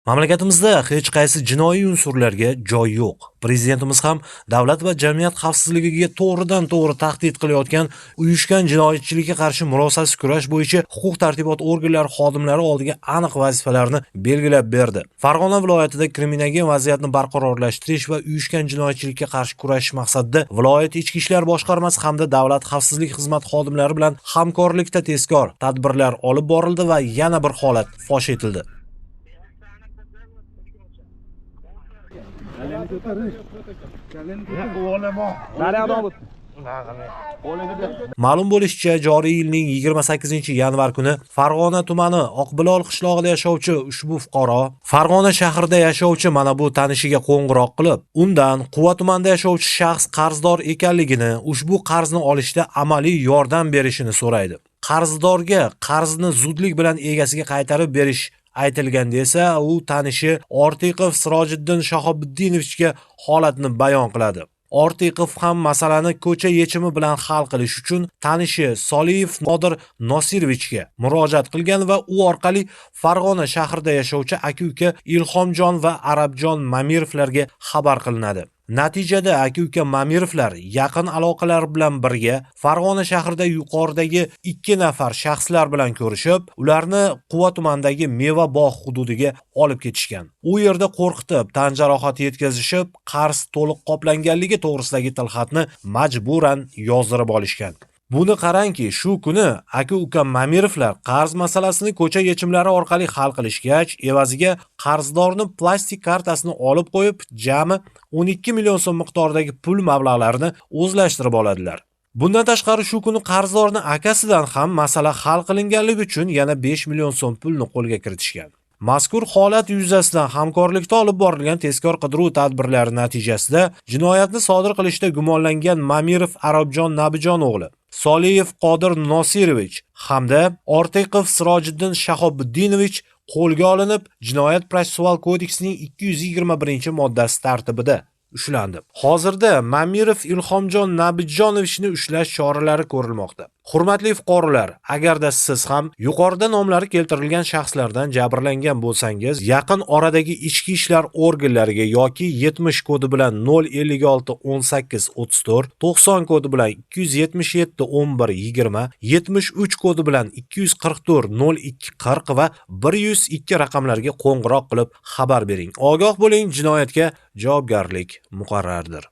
Mamlakatimizda hech qaysi jinoiy unsurlarga joy yo'q. Prezidentimiz ham davlat va jamiyat xavfsizligiga to'g'ridan-to'g'ri tahdid qilayotgan uyushgan jinoyatchilikka qarshi murosasiz kurash bo'yicha huquq-tartibot organlari xodimlari oldiga aniq vazifalarni belgilab berdi. Farg'ona viloyatida kriminogen vaziyatni barqarorlashtirish va uyushgan jinoyatchilikka qarshi kurashish maqsadida viloyat ichki ishlar boshqarmasi hamda davlat xavfsizlik xizmati xodimlari bilan hamkorlikda tezkor tadbirlar olib borildi va yana bir holat fosh etildi. Ma'lum bo'lishicha, joriy yilning 28-yanvar kuni Farg'ona tumani Oqbilol qishlog'ida yashovchi ushbu fuqaro Farg'ona shahrida yashovchi mana bu tanishiga qo'ng'iroq qilib, undan Quva tumanida yashovchi shaxs qarzdor ekanligini, ushbu qarzni olishda amaliy yordam berishini so'raydi. Qarzdorga qarzni zudlik bilan egasiga qaytarib berish aytilganda esa u tanishi Ortiqov Sirojiddin Shahobuddinovga holatni bayon qiladi. Ortiqov ham masalani ko'cha yechimi bilan hal qilish uchun tanishi Soliyev Nodir Nosirovichga murojaat qilgan va u orqali Farg'ona shahrida yashovchi aka-uka Ilhomjon va Arabjon Mamirovlarga xabar qilinadi. Natijada aka-uka Mamirovlar yaqin aloqalar bilan birga Farg'ona shahrida yuqoridagi 2 nafar shaxslar bilan ko'rishib, ularni Quva tumanidagi meva bog' hududiga olib ketishgan. U yerda qo'rqitib, tan jarohati yetkazishib, qarz to'liq qoplanganligi to'g'risidagi tilxatni majburan yozdirib olishgan. Buni qarangki, shu kuni aka-uka Mamirovlar qarz masalasini ko'cha yechimlari orqali hal qilishgach, evaziga qarzdorni plastik kartasini olib qo'yib, jami 12 million so'm miqdoridagi pul mablag'larini o'zlashtirib oladilar. Bundan tashqari shu kuni qarzdorning akasidan ham masala hal qilinganligi uchun yana 5 million so'm pulni qo'lga kiritishgan. Mazkur holat yuzasidan hamkorlikda olib borilgan tezkor qidiruv tadbirlari natijasida jinoyatni sodir qilishda gumonlangan Mamirov Arabjon Nabijon o'g'li, Soliyev Qodir Nosirovich hamda Ortiqov Sirojiddin Shahobuddinovich qo'lga olinib, Jinoyat protsessual kodeksining 221-moddasi tartibida ushlandi. Hozirda Mamirov Ilhomjon Nabijonovichni ushlash choralari ko'rilmoqda. Hurmatli fuqarolar, agarda siz ham yuqorida nomlari keltirilgan shaxslardan jabrlangan bo'lsangiz, yaqin oradagi ichki ishlar organlariga yoki 70 kodi bilan 056 18 34, 90 kodi bilan 277 11 20, 73 kodi bilan 244 02 40 va 102 raqamlariga qo'ng'iroq qilib xabar bering. Ogoh bo'ling, jinoyatga javobgarlik muqarrardir.